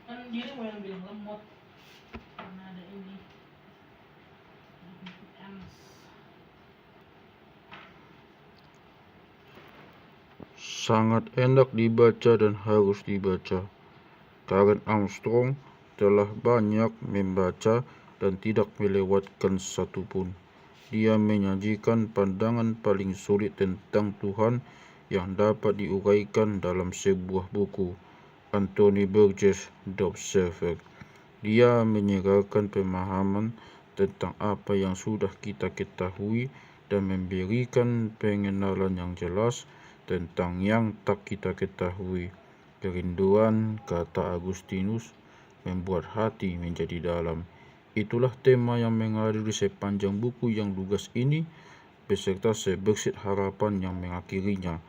Kan dia mau yang bilang lemot karena ada ini Ernst. Sangat enak dibaca dan harus dibaca. Karen Armstrong telah banyak membaca dan tidak melewatkan satupun. Dia menyajikan pandangan paling sulit tentang Tuhan yang dapat diuraikan dalam sebuah buku. Anthony Burgess, The Observer. Dia menyegarkan pemahaman tentang apa yang sudah kita ketahui dan memberikan pengenalan yang jelas tentang yang tak kita ketahui. Kerinduan, kata Agustinus, membuat hati menjadi dalam. Itulah tema yang mengalir di sepanjang buku yang lugas ini, beserta sebersit harapan yang mengakhirinya.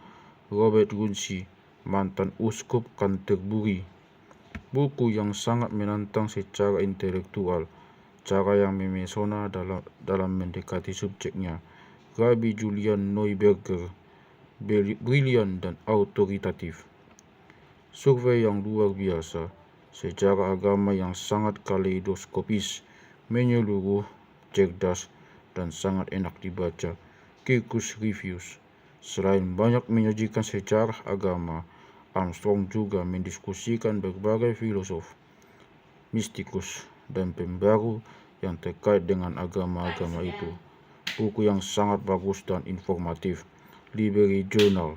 Robert Runcie, mantan uskup Canterbury. Buku yang sangat menantang secara intelektual, cara yang memesona dalam mendekati subjeknya. Rabbi Julian Neuberger, brilian dan autoritatif. Survei yang luar biasa, sejarah agama yang sangat kaleidoskopis, menyeluruh, cerdas, dan sangat enak dibaca. Kirkus Reviews. Selain banyak menyajikan sejarah agama, Armstrong juga mendiskusikan berbagai filosof, mistikus, dan pembaru yang terkait dengan agama-agama itu. Buku yang sangat bagus dan informatif. Library Journal.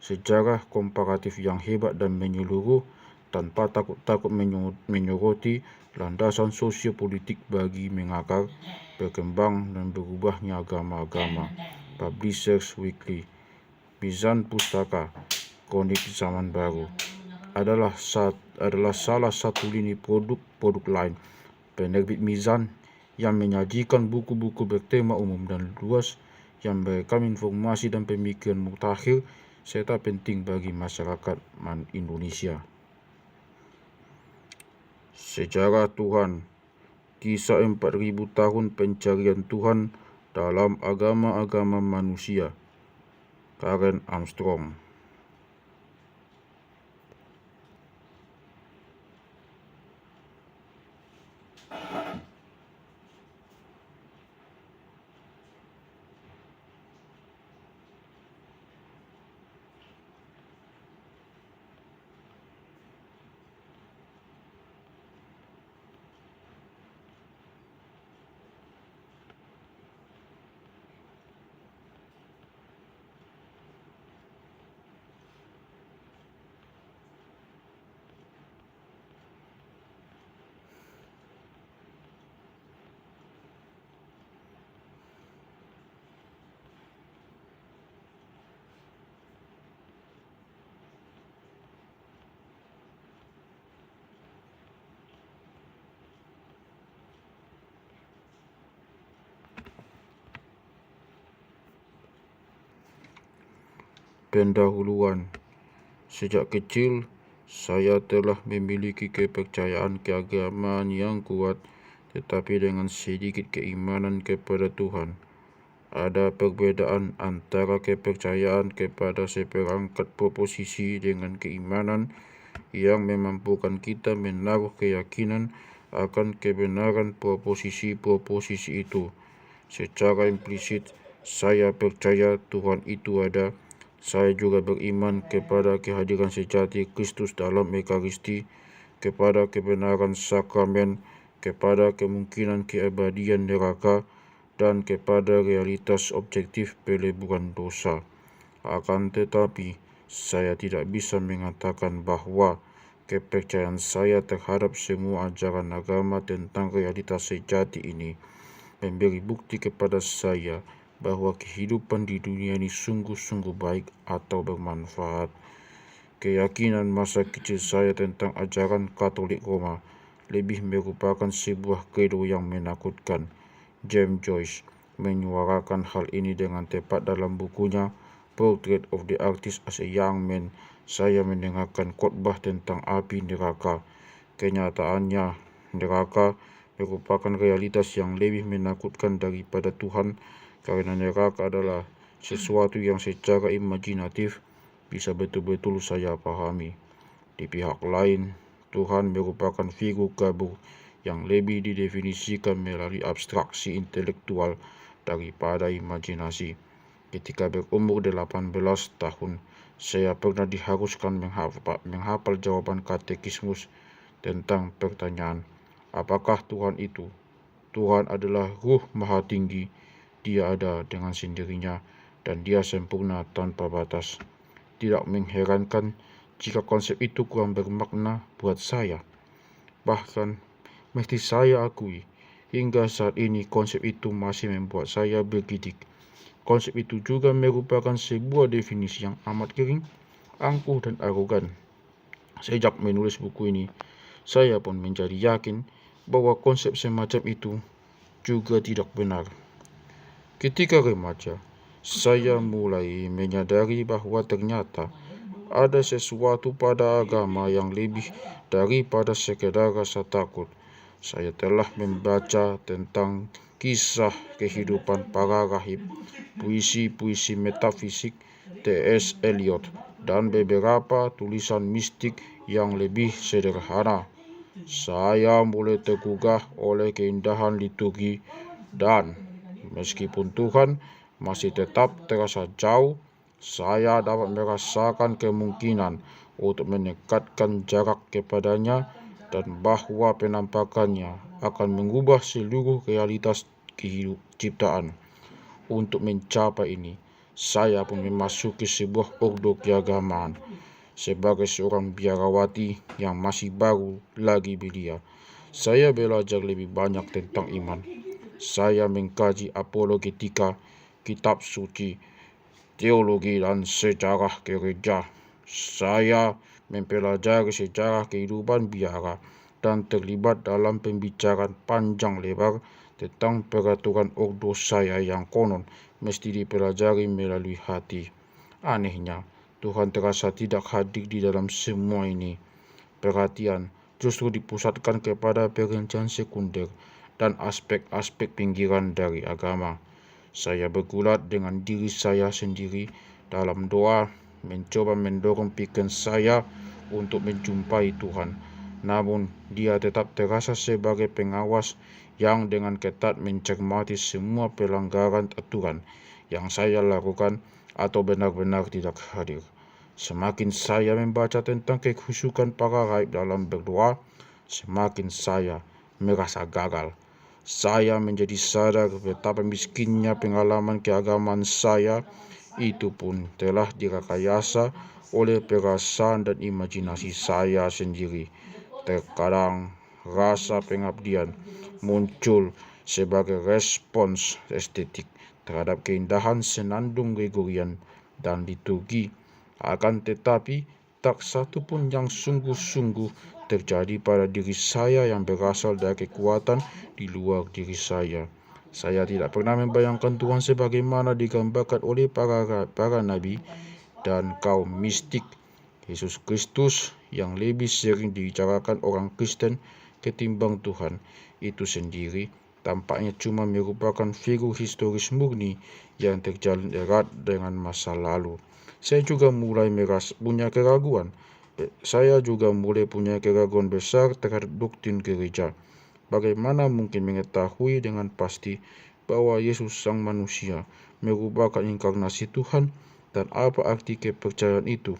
Sejarah komparatif yang hebat dan menyeluruh tanpa takut-takut menyoroti landasan sosiopolitik bagi mengakar, berkembang dan berubahnya agama-agama. Publishers Weekly. Mizan Pustaka, Kronik Zaman Baru, adalah salah satu lini produk lain penerbit Mizan yang menyajikan buku-buku bertema umum dan luas yang merekam informasi dan pemikiran mutakhir serta penting bagi masyarakat Indonesia. Sejarah Tuhan, kisah 4000 tahun pencarian Tuhan dalam agama-agama manusia. Karen Armstrong. Pendahuluan. Sejak kecil, saya telah memiliki kepercayaan keagamaan yang kuat, tetapi dengan sedikit keimanan kepada Tuhan. Ada perbedaan antara kepercayaan kepada seperangkat proposisi dengan keimanan yang memampukan kita menaruh keyakinan akan kebenaran proposisi-proposisi itu. Secara implisit, saya percaya Tuhan itu ada. Saya juga beriman kepada kehadiran sejati Kristus dalam Ekaristi, kepada kebenaran sakramen, kepada kemungkinan keabadian neraka, dan kepada realitas objektif peleburan dosa. Akan tetapi, saya tidak bisa mengatakan bahwa kepercayaan saya terhadap semua ajaran agama tentang realitas sejati ini memberi bukti kepada saya bahwa kehidupan di dunia ini sungguh-sungguh baik atau bermanfaat. Keyakinan masa kecil saya tentang ajaran Katolik Roma lebih merupakan sebuah credo yang menakutkan. James Joyce menyuarakan hal ini dengan tepat dalam bukunya Portrait of the Artist as a Young Man. Saya mendengarkan khotbah tentang api neraka. Kenyataannya, neraka merupakan realitas yang lebih menakutkan daripada Tuhan, karena neraka adalah sesuatu yang secara imajinatif bisa betul-betul saya pahami. Di pihak lain, Tuhan merupakan figur kabur yang lebih didefinisikan melalui abstraksi intelektual daripada imajinasi. Ketika berumur 18 tahun, saya pernah diharuskan menghafal jawaban katekismus tentang pertanyaan, apakah Tuhan itu? Tuhan adalah Ruh Maha Tinggi, Dia ada dengan sendirinya, dan Dia sempurna tanpa batas. Tidak mengherankan jika konsep itu kurang bermakna buat saya. Bahkan, mesti saya akui, hingga saat ini konsep itu masih membuat saya bergidik. Konsep itu juga merupakan sebuah definisi yang amat kering, angkuh, dan arogan. Sejak menulis buku ini, saya pun menjadi yakin bahwa konsep semacam itu juga tidak benar. Ketika remaja, saya mulai menyadari bahwa ternyata ada sesuatu pada agama yang lebih daripada sekedar rasa takut. Saya telah membaca tentang kisah kehidupan para rahib, puisi-puisi metafisik T.S. Eliot, dan beberapa tulisan mistik yang lebih sederhana. Saya mulai tergugah oleh keindahan liturgi, dan meskipun Tuhan masih tetap terasa jauh, saya dapat merasakan kemungkinan untuk mendekatkan jarak kepadanya dan bahwa penampakannya akan mengubah seluruh realitas ciptaan. Untuk mencapai ini, saya pun memasuki sebuah ordo keagamaan. Sebagai seorang biarawati yang masih baru lagi belia, saya belajar lebih banyak tentang iman. Saya mengkaji apologetika, kitab suci, teologi, dan sejarah gereja. Saya mempelajari sejarah kehidupan biara dan terlibat dalam pembicaraan panjang lebar tentang peraturan ordo saya yang konon mesti dipelajari melalui hati. Anehnya, Tuhan terasa tidak hadir di dalam semua ini. Perhatian justru dipusatkan kepada perincian sekunder dan aspek-aspek pinggiran dari agama. Saya bergulat dengan diri saya sendiri dalam doa, mencoba mendorong pikiran saya untuk menjumpai Tuhan. Namun, Dia tetap terasa sebagai pengawas yang dengan ketat mencermati semua pelanggaran aturan yang saya lakukan atau benar-benar tidak hadir. Semakin saya membaca tentang kekhusyukan para rahib dalam berdoa, semakin saya merasa gagal. Saya menjadi sadar betapa miskinnya pengalaman keagamaan saya. Itu pun telah direkayasa oleh perasaan dan imajinasi saya sendiri. Terkadang rasa pengabdian muncul sebagai respons estetik terhadap keindahan senandung Gregorian dan liturgi. Akan tetapi, tak satu pun yang sungguh-sungguh terjadi pada diri saya yang berasal dari kekuatan di luar diri saya. Saya tidak pernah membayangkan Tuhan sebagaimana digambarkan oleh para nabi dan kaum mistik. Yesus Kristus yang lebih sering dibicarakan orang Kristen ketimbang Tuhan itu sendiri tampaknya cuma merupakan figur historis murni yang terjalin erat dengan masa lalu. Saya juga mulai punya keraguan besar terhadap doktrin gereja. Bagaimana mungkin mengetahui dengan pasti bahwa Yesus Sang Manusia merupakan inkarnasi Tuhan, dan apa arti kepercayaan itu?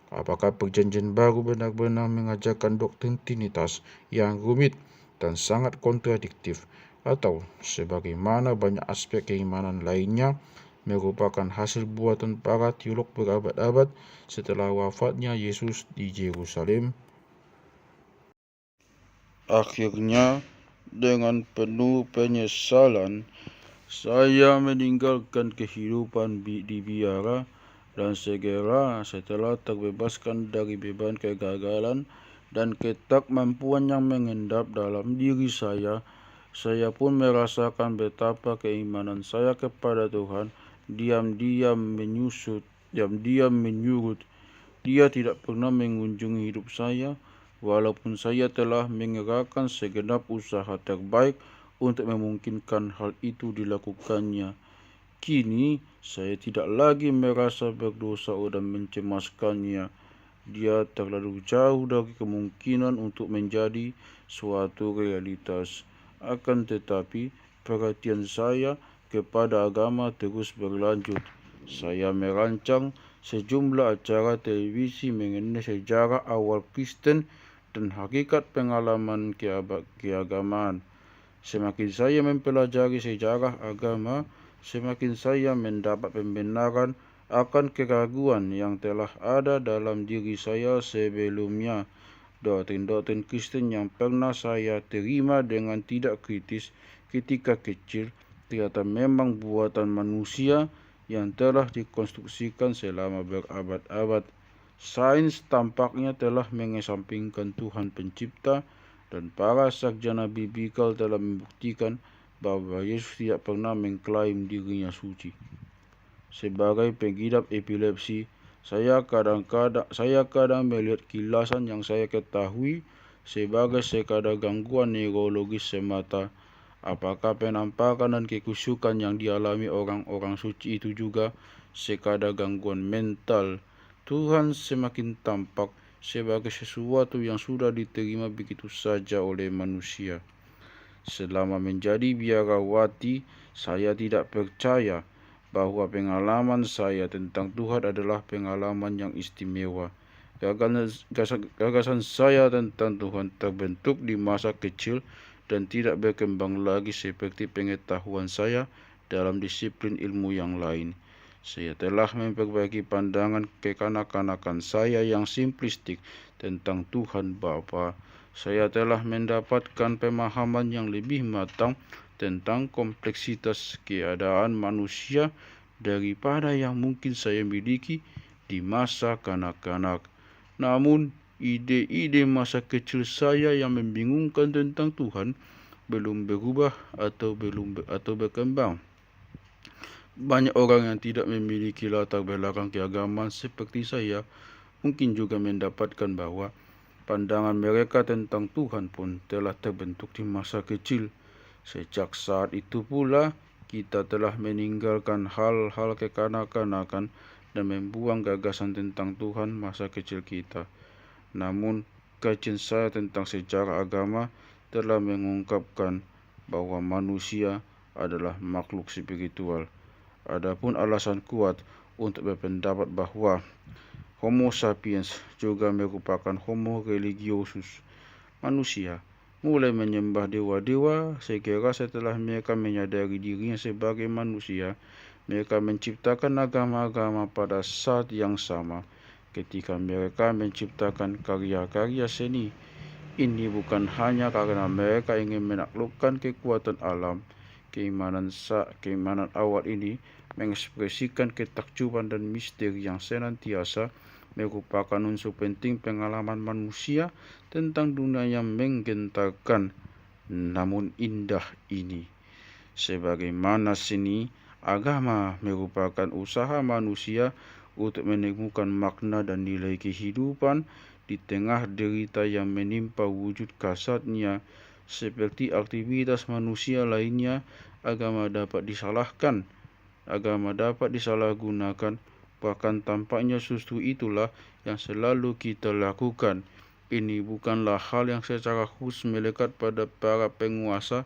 Apakah Perjanjian Baru benar-benar mengajarkan doktrin Trinitas yang rumit dan sangat kontradiktif, atau sebagaimana banyak aspek keimanan lainnya merupakan hasil buatan para teolog berabad-abad setelah wafatnya Yesus di Yerusalem? Akhirnya, dengan penuh penyesalan, saya meninggalkan kehidupan di biara, dan segera setelah terbebaskan dari beban kegagalan dan ketidakmampuan yang mengendap dalam diri saya pun merasakan betapa keimanan saya kepada Tuhan diam-diam menyurut. Dia tidak pernah mengunjungi hidup saya, walaupun saya telah mengerahkan segenap usaha terbaik untuk memungkinkan hal itu dilakukannya. Kini saya tidak lagi merasa berdosa dan mencemaskannya. dia terlalu jauh dari kemungkinan untuk menjadi suatu realitas. Akan tetapi, perhatian saya kepada agama terus berlanjut. Saya merancang sejumlah acara televisi mengenai sejarah awal Kristen dan hakikat pengalaman keagamaan. Semakin saya mempelajari sejarah agama, semakin saya mendapat pembenaran akan keraguan yang telah ada dalam diri saya sebelumnya. Doktrin-doktrin Kristen yang pernah saya terima dengan tidak kritis ketika kecil ternyata memang buatan manusia yang telah dikonstruksikan selama berabad-abad. Sains tampaknya telah mengesampingkan Tuhan Pencipta, dan para sarjana biblikal telah membuktikan bahwa Yesus tidak pernah mengklaim dirinya suci. Sebagai pengidap epilepsi, saya kadang melihat kilasan yang saya ketahui sebagai sekadar gangguan neurologis semata. Apakah penampakan dan kekusukan yang dialami orang-orang suci itu juga sekadar gangguan mental? Tuhan semakin tampak sebagai sesuatu yang sudah diterima begitu saja oleh manusia. Selama menjadi biarawati, saya tidak percaya bahwa pengalaman saya tentang Tuhan adalah pengalaman yang istimewa. Gagasan saya tentang Tuhan terbentuk di masa kecil dan tidak berkembang lagi seperti pengetahuan saya dalam disiplin ilmu yang lain. Saya telah memperbaiki pandangan kekanak-kanakan saya yang simplistik tentang Tuhan Bapa. Saya telah mendapatkan pemahaman yang lebih matang tentang kompleksitas keadaan manusia daripada yang mungkin saya miliki di masa kanak-kanak. Namun, ide-ide masa kecil saya yang membingungkan tentang Tuhan belum berubah atau berkembang. Banyak orang yang tidak memiliki latar belakang keagamaan seperti saya mungkin juga mendapatkan bahwa pandangan mereka tentang Tuhan pun telah terbentuk di masa kecil. Sejak saat itu pula, kita telah meninggalkan hal-hal kekanak-kanakan dan membuang gagasan tentang Tuhan masa kecil kita. Namun, kajian saya tentang sejarah agama telah mengungkapkan bahwa manusia adalah makhluk spiritual. Adapun alasan kuat untuk berpendapat bahwa Homo sapiens juga merupakan Homo religiosus. Manusia mulai menyembah dewa-dewa segera setelah mereka menyadari dirinya sebagai manusia. Mereka menciptakan agama-agama pada saat yang sama ketika mereka menciptakan karya-karya seni. Ini bukan hanya karena mereka ingin menaklukkan kekuatan alam. Keimanan awal ini mengekspresikan ketakjuban dan misteri yang senantiasa merupakan unsur penting pengalaman manusia tentang dunia yang menggentarkan namun indah ini. Sebagaimana seni, agama merupakan usaha manusia untuk menemukan makna dan nilai kehidupan di tengah derita yang menimpa wujud kasatnya. Seperti aktivitas manusia lainnya, agama dapat disalahgunakan. Bahkan tampaknya justru itulah yang selalu kita lakukan. Ini bukanlah hal yang secara khusus melekat pada para penguasa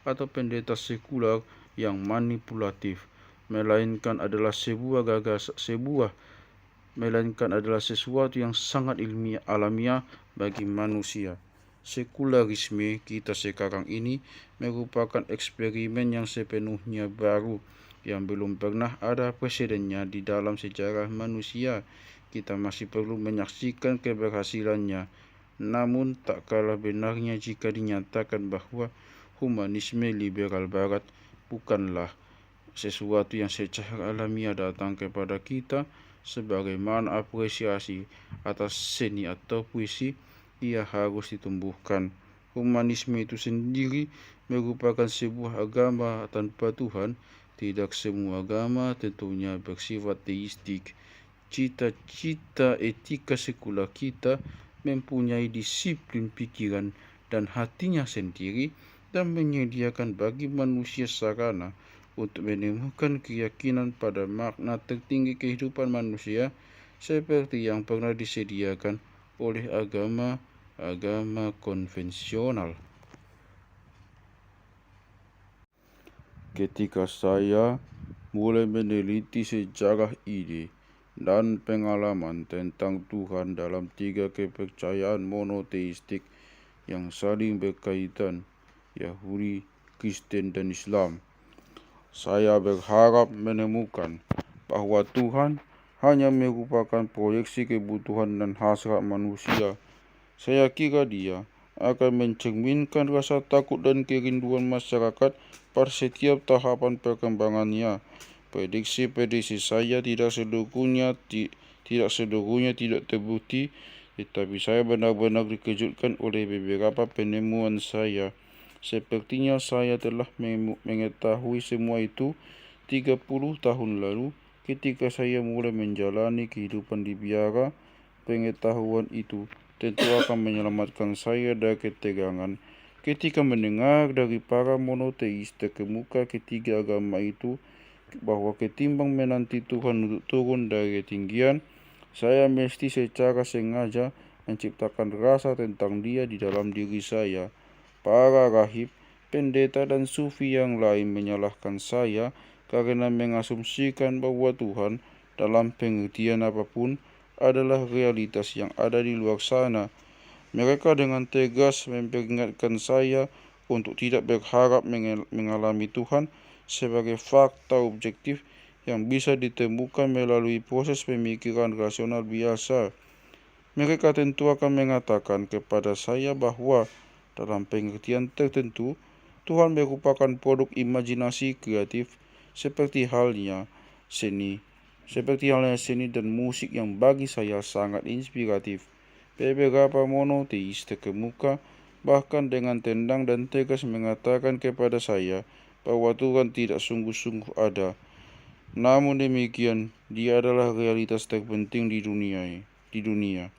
atau pendeta sekular yang manipulatif, melainkan adalah sesuatu yang sangat alamiah bagi manusia. Sekularisme kita sekarang ini merupakan eksperimen yang sepenuhnya baru, yang belum pernah ada presidennya di dalam sejarah manusia. Kita masih perlu menyaksikan keberhasilannya. Namun tak kalah benarnya jika dinyatakan bahwa humanisme liberal barat bukanlah sesuatu yang secara alamiah datang kepada kita sebagaimana apresiasi atas seni atau puisi. Ia harus ditumbuhkan. Humanisme itu sendiri merupakan sebuah agama tanpa Tuhan. Tidak semua agama tentunya bersifat teistik. Cita-cita etika sekular kita mempunyai disiplin pikiran dan hatinya sendiri dan menyediakan bagi manusia sarana untuk menemukan keyakinan pada makna tertinggi kehidupan manusia seperti yang pernah disediakan oleh agama konvensional. Ketika saya mulai meneliti sejarah ide dan pengalaman tentang Tuhan dalam 3 kepercayaan monoteistik yang saling berkaitan, Yahudi, Kristen, dan Islam, saya berharap menemukan bahwa Tuhan hanya merupakan proyeksi kebutuhan dan hasrat manusia. Saya kira Dia akan mencerminkan rasa takut dan kerinduan masyarakat pada setiap tahapan perkembangannya. Prediksi saya tidak seluruhnya tidak terbukti, tetapi saya benar-benar dikejutkan oleh beberapa penemuan saya. Sepertinya saya telah mengetahui semua itu 30 tahun lalu ketika saya mulai menjalani kehidupan di biara. Pengetahuan itu tentu akan menyelamatkan saya dari ketegangan ketika mendengar dari para monoteis terkemuka ketiga agama itu bahwa ketimbang menanti Tuhan untuk turun dari ketinggian, saya mesti secara sengaja menciptakan rasa tentang Dia di dalam diri saya. Para rahib, pendeta, dan sufi yang lain menyalahkan saya karena mengasumsikan bahwa Tuhan dalam pengertian apapun adalah realitas yang ada di luar sana. Mereka dengan tegas memperingatkan saya untuk tidak berharap mengalami Tuhan sebagai fakta objektif yang bisa ditemukan melalui proses pemikiran rasional biasa. Mereka tentu akan mengatakan kepada saya bahwa dalam pengertian tertentu, Tuhan merupakan produk imajinasi kreatif seperti halnya seni dan musik yang bagi saya sangat inspiratif. Beberapa monoteis terkemuka bahkan dengan tendang dan tegas mengatakan kepada saya bahwa Tuhan tidak sungguh-sungguh ada. Namun demikian, Dia adalah realitas terpenting di dunia.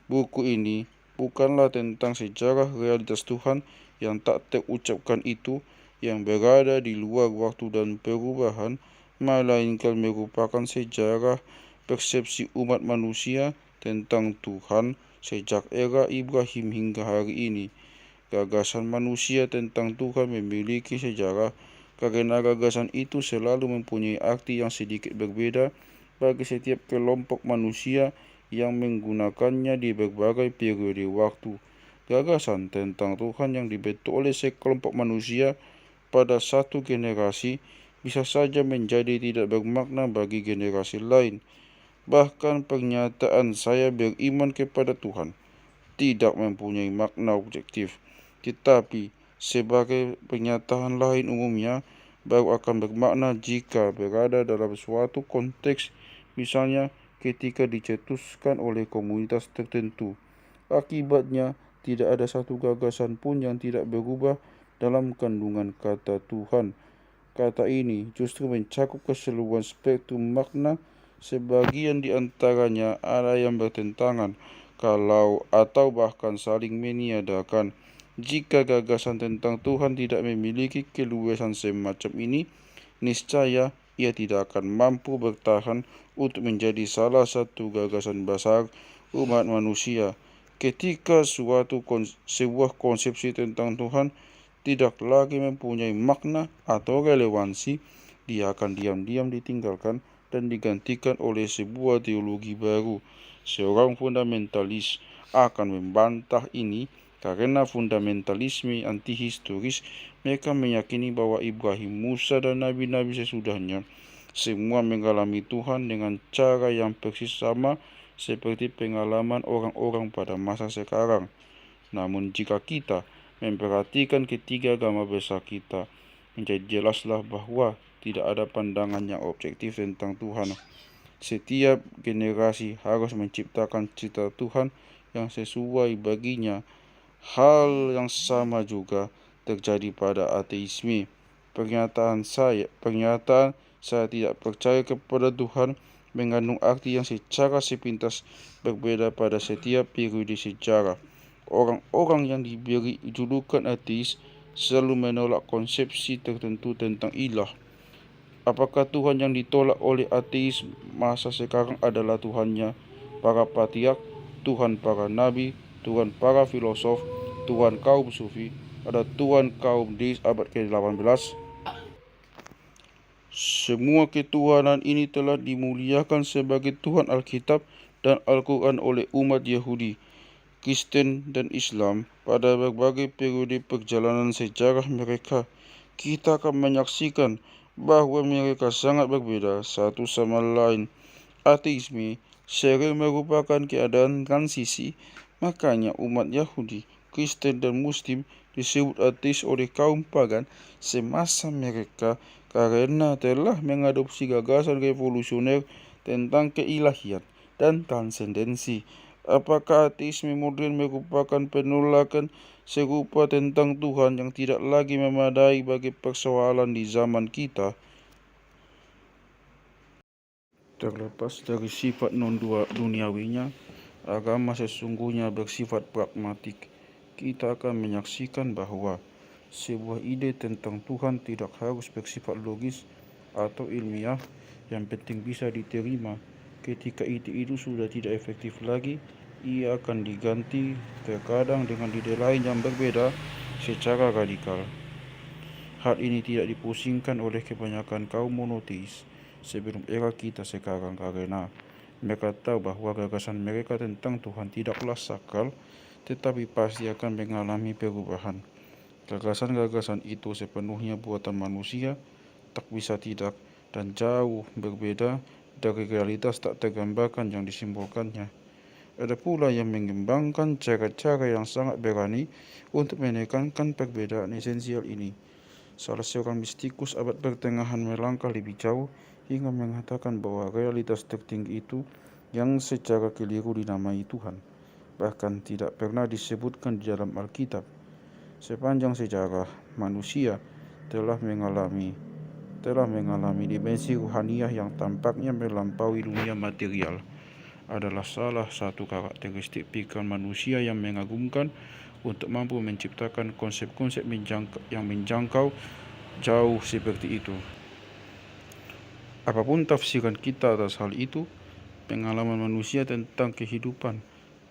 Buku ini bukanlah tentang sejarah realitas Tuhan yang tak terucapkan itu, yang berada di luar waktu dan perubahan, melainkan merupakan sejarah persepsi umat manusia tentang Tuhan sejak era Ibrahim hingga hari ini. Gagasan manusia tentang Tuhan memiliki sejarah karena gagasan itu selalu mempunyai arti yang sedikit berbeda bagi setiap kelompok manusia yang menggunakannya di berbagai periode waktu. Gagasan tentang Tuhan yang dibentuk oleh sekelompok manusia pada satu generasi bisa saja menjadi tidak bermakna bagi generasi lain. Bahkan pernyataan saya beriman kepada Tuhan tidak mempunyai makna objektif, tetapi sebagai pernyataan lain umumnya baru akan bermakna jika berada dalam suatu konteks, misalnya ketika dicetuskan oleh komunitas tertentu. Akibatnya, tidak ada satu gagasan pun yang tidak berubah dalam kandungan kata Tuhan. Kata ini justru mencakup keseluruhan spektrum makna. Sebagian di antaranya ada yang bertentangan atau bahkan saling meniadakan. Jika gagasan tentang Tuhan tidak memiliki keluasan semacam ini, niscaya ia tidak akan mampu bertahan untuk menjadi salah satu gagasan besar umat manusia. Ketika sebuah konsepsi tentang Tuhan tidak lagi mempunyai makna atau relevansi, dia akan diam-diam ditinggalkan dan digantikan oleh sebuah teologi baru. Seorang fundamentalis akan membantah ini karena fundamentalisme antihistoris. Mereka meyakini bahwa Ibrahim, Musa, dan nabi-nabi sesudahnya semua mengalami Tuhan dengan cara yang persis sama seperti pengalaman orang-orang pada masa sekarang. Namun jika kita memperhatikan ketiga agama besar kita, menjadi jelaslah bahwa tidak ada pandangan yang objektif tentang Tuhan. Setiap generasi harus menciptakan cita Tuhan yang sesuai baginya. Hal yang sama juga terjadi pada ateisme. Pernyataan saya tidak percaya kepada Tuhan mengandung arti yang secara sepintas berbeda pada setiap periode sejarah. Orang-orang yang diberi julukan ateis selalu menolak konsepsi tertentu tentang ilah. Apakah Tuhan yang ditolak oleh ateis masa sekarang adalah Tuhannya para patriark, Tuhan para nabi, Tuhan para filosof, Tuhan kaum sufi, ada Tuhan kaum deis abad ke-18? Semua ketuhanan ini telah dimuliakan sebagai Tuhan Alkitab dan Al-Quran oleh umat Yahudi, Kristen, dan Islam pada berbagai periode perjalanan sejarah mereka. Kita akan menyaksikan bahwa mereka sangat berbeda satu sama lain. Ateisme sering merupakan keadaan transisi, makanya umat Yahudi, Kristen, dan Muslim disebut ateis oleh kaum pagan semasa mereka karena telah mengadopsi gagasan revolusioner tentang keilahian dan transendensi. Apakah ateisme modern merupakan penolakan serupa tentang Tuhan yang tidak lagi memadai bagi persoalan di zaman kita? Terlepas dari sifat non-duniawinya, agama sesungguhnya bersifat pragmatik. Kita akan menyaksikan bahwa sebuah ide tentang Tuhan tidak harus bersifat logis atau ilmiah, yang penting bisa diterima. Ketika ide itu sudah tidak efektif lagi, ia akan diganti terkadang dengan ide lain yang berbeda secara radikal. Hal ini tidak dipusingkan oleh kebanyakan kaum monoteis sebelum era kita sekarang karena mereka tahu bahwa gagasan mereka tentang Tuhan tidaklah sakral, tetapi pasti akan mengalami perubahan. Gagasan-gagasan itu sepenuhnya buatan manusia, tak bisa tidak, dan jauh berbeda dari realitas tak tergambarkan yang disimbolkannya. Ada pula yang mengembangkan cara-cara yang sangat berani untuk menekankan perbedaan esensial ini. Salah seorang mistikus abad pertengahan melangkah lebih jauh hingga mengatakan bahwa realitas tertinggi itu yang secara keliru dinamai Tuhan, bahkan tidak pernah disebutkan di dalam Alkitab. Sepanjang sejarah, manusia telah mengalami dimensi ruhaniah yang tampaknya melampaui dunia material. Adalah salah satu karakteristik pikiran manusia yang mengagumkan untuk mampu menciptakan konsep-konsep yang menjangkau jauh seperti itu. Apapun tafsiran kita atas hal itu, pengalaman manusia tentang kehidupan,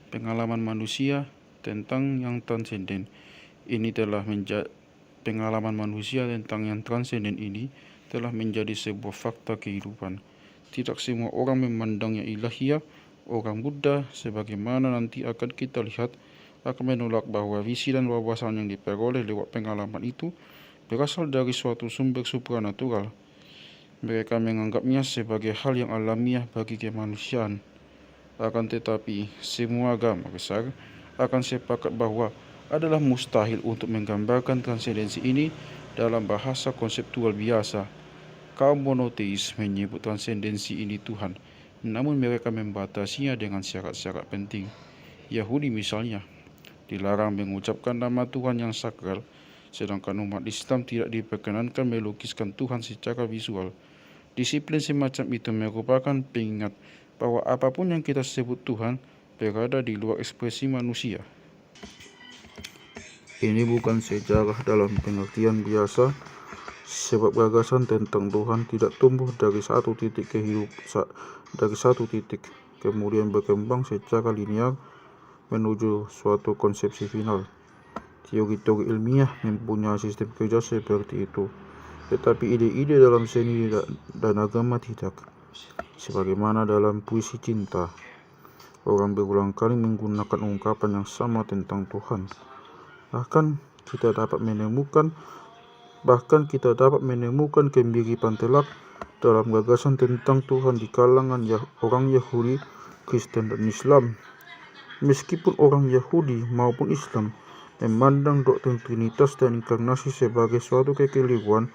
pengalaman manusia tentang yang transenden ini pengalaman manusia tentang yang transenden ini telah menjadi sebuah fakta kehidupan. Tidak semua orang memandangnya ilahiyah. Orang Buddha, sebagaimana nanti akan kita lihat, akan menolak bahwa visi dan wawasan yang diperoleh lewat pengalaman itu berasal dari suatu sumber supranatural. Mereka menganggapnya sebagai hal yang alamiah bagi kemanusiaan. Akan tetapi, semua agama besar akan sepakat bahwa adalah mustahil untuk menggambarkan transendensi ini dalam bahasa konseptual biasa. Kaum monoteis menyebut transendensi ini Tuhan, namun mereka membatasinya dengan syarat-syarat penting. Yahudi misalnya dilarang mengucapkan nama Tuhan yang sakral, sedangkan umat Islam tidak diperkenankan melukiskan Tuhan secara visual. Disiplin semacam itu merupakan pengingat bahwa apapun yang kita sebut Tuhan berada di luar ekspresi manusia. Ini bukan sejarah dalam pengertian biasa, sebab gagasan tentang Tuhan tidak tumbuh dari satu titik kemudian berkembang secara linear menuju suatu konsepsi final. Teori-teori ilmiah mempunyai sistem kerja seperti itu, tetapi ide-ide dalam seni dan agama tidak. Sebagaimana dalam puisi cinta, orang berulang kali menggunakan ungkapan yang sama tentang Tuhan. Bahkan kita dapat menemukan kemiripan telak dalam gagasan tentang Tuhan di kalangan orang Yahudi, Kristen, dan Islam. Meskipun orang Yahudi maupun Islam memandang doktrin Trinitas dan inkarnasi sebagai suatu kekeliruan,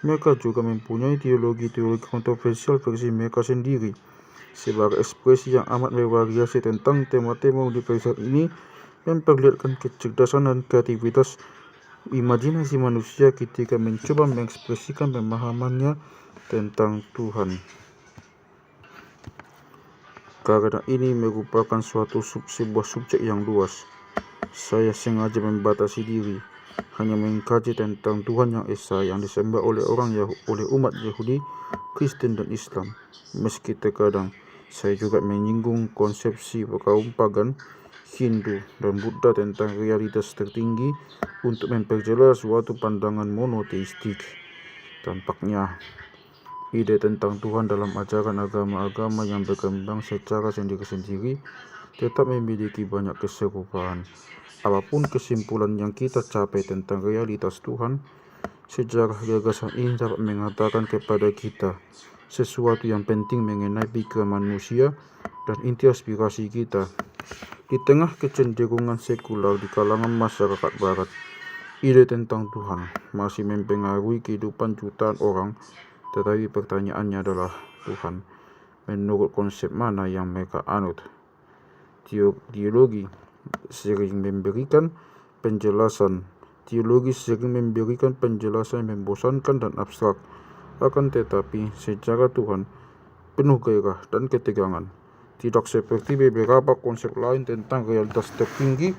mereka juga mempunyai teologi-teologi kontroversial versi mereka sendiri. Sebagai ekspresi yang amat bervariasi tentang tema-tema universal ini memperlihatkan kecerdasan dan kreativitas imajinasi manusia ketika mencoba mengekspresikan pemahamannya tentang Tuhan. Karena ini merupakan sebuah subjek yang luas, saya sengaja membatasi diri hanya mengkaji tentang Tuhan yang esa yang disembah oleh oleh umat Yahudi, Kristen dan Islam. Meski terkadang saya juga menyinggung konsepsi kaum pagan, Hindu dan Buddha tentang realitas tertinggi untuk memperjelas suatu pandangan monoteistik. Tampaknya ide tentang Tuhan dalam ajaran agama-agama yang berkembang secara sendiri-sendiri tetap memiliki banyak keserupaan. Apapun kesimpulan yang kita capai tentang realitas Tuhan, sejarah gagasan ini dapat mengatakan kepada kita sesuatu yang penting mengenai pikiran manusia dan inti aspirasi kita. Di tengah kecenderungan sekular di kalangan masyarakat barat, ide tentang Tuhan masih mempengaruhi kehidupan jutaan orang, tetapi pertanyaannya adalah, Tuhan menurut konsep mana yang mereka anut? Teologi sering memberikan penjelasan yang membosankan dan abstrak. Akan tetapi sejarah Tuhan penuh gairah dan ketegangan. Tidak seperti beberapa konsep lain tentang realitas tertinggi,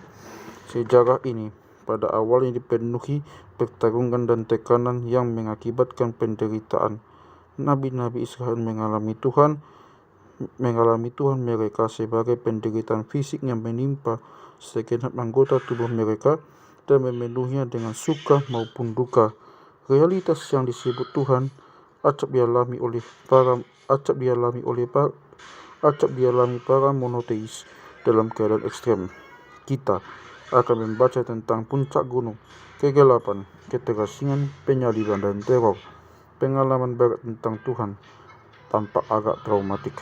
sejarah ini pada awalnya dipenuhi pertarungan dan tekanan yang mengakibatkan penderitaan. Nabi-nabi Israel mengalami Tuhan mereka sebagai penderitaan fisik yang menimpa segenap anggota tubuh mereka dan memenuhinya dengan suka maupun duka. Realitas yang disebut Tuhan acap dialami para monoteis dalam keadaan ekstrem. Kita akan membaca tentang puncak gunung, kegelapan, keterasingan, penyaliban dan teror. Pengalaman barat tentang Tuhan tampak agak traumatik.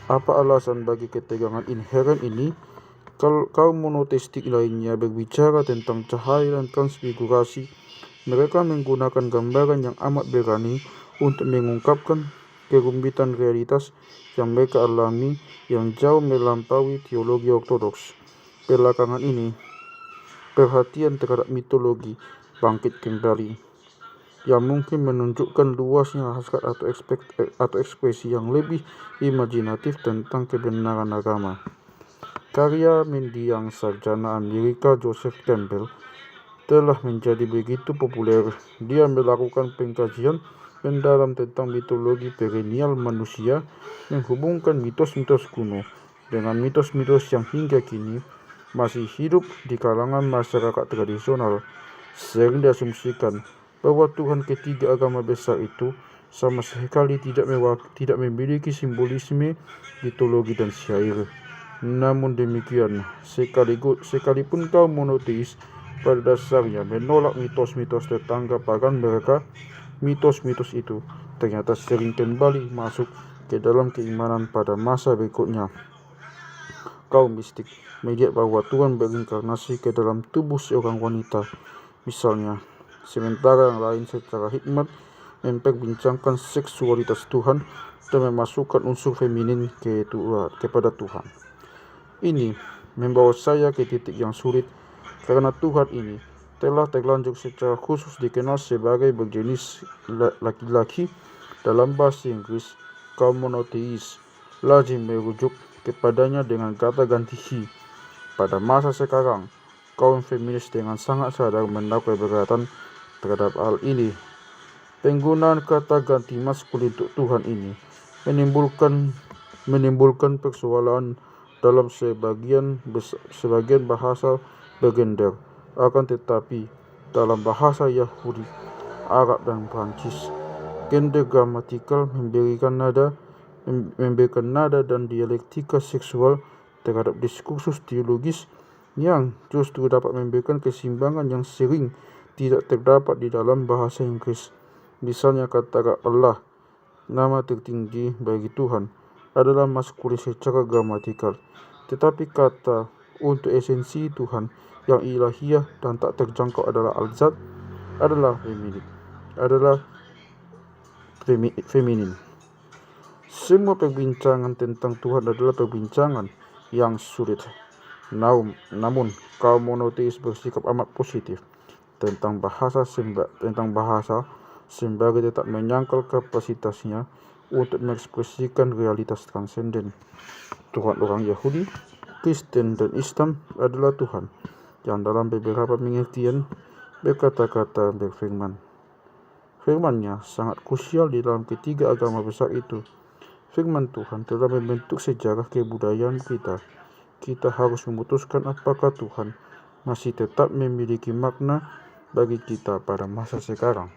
Apa alasan bagi ketegangan inheren ini? Kaum monoteistik lainnya berbicara tentang cahaya dan transfigurasi. Mereka menggunakan gambaran yang amat berani untuk mengungkapkan kerumitan realitas yang mereka alami yang jauh melampaui teologi ortodoks. Belakangan ini, perhatian terhadap mitologi bangkit kembali, yang mungkin menunjukkan luasnya hasrat atau ekspresi yang lebih imajinatif tentang kebenaran agama. Karya mendiang sarjana Amerika Joseph Campbell telah menjadi begitu populer. Dia melakukan pengkajian mendalam tentang mitologi perennial manusia, menghubungkan mitos-mitos kuno dengan mitos-mitos yang hingga kini masih hidup di kalangan masyarakat tradisional. Sering diasumsikan bahwa Tuhan ketiga agama besar itu sama sekali tidak memiliki simbolisme mitologi dan syair. Namun demikian, sekalipun kaum monoteis pada dasarnya menolak mitos-mitos tetangga pagan mereka, mitos-mitos itu ternyata sering kembali masuk ke dalam keimanan pada masa berikutnya. Kaum mistik melihat bahwa Tuhan berinkarnasi ke dalam tubuh seorang wanita, misalnya, sementara yang lain secara hikmat memperbincangkan seksualitas Tuhan dan memasukkan unsur feminin kepada Tuhan. Ini membawa saya ke titik yang sulit, karena Tuhan ini telah terlanjur secara khusus dikenal sebagai berjenis laki-laki. Dalam bahasa Inggris, kaum monoteis lazim merujuk kepadanya dengan kata ganti he. Pada masa sekarang, kaum feminis dengan sangat sadar menaruh keberatan terhadap hal ini. Penggunaan kata ganti maskulin untuk Tuhan ini menimbulkan persoalan dalam sebagian bahasa bergender. Akan tetapi, dalam bahasa Yahudi, Arab dan Prancis, gender gramatikal memberikan nada dan dialektika seksual terhadap diskursus teologis yang justru dapat memberikan keseimbangan yang sering tidak terdapat di dalam bahasa Inggris. Misalnya kata Allah, nama tertinggi bagi Tuhan, adalah maskulin secara gramatikal, tetapi kata untuk esensi Tuhan yang ilahiyah dan tak terjangkau adalah al-zat adalah feminin. Semua perbincangan tentang Tuhan adalah perbincangan yang sulit. Namun kaum monoteis bersikap amat positif tentang bahasa sembari tetap menyangkal kapasitasnya untuk mengekspresikan realitas transenden. Tuhan orang Yahudi, Kristen dan Islam adalah Tuhan yang dalam beberapa pengertian berkata-kata berfirman. Firman-Nya sangat krusial di dalam ketiga agama besar itu. Firman Tuhan telah membentuk sejarah kebudayaan kita. Kita harus memutuskan apakah Tuhan masih tetap memiliki makna bagi kita pada masa sekarang.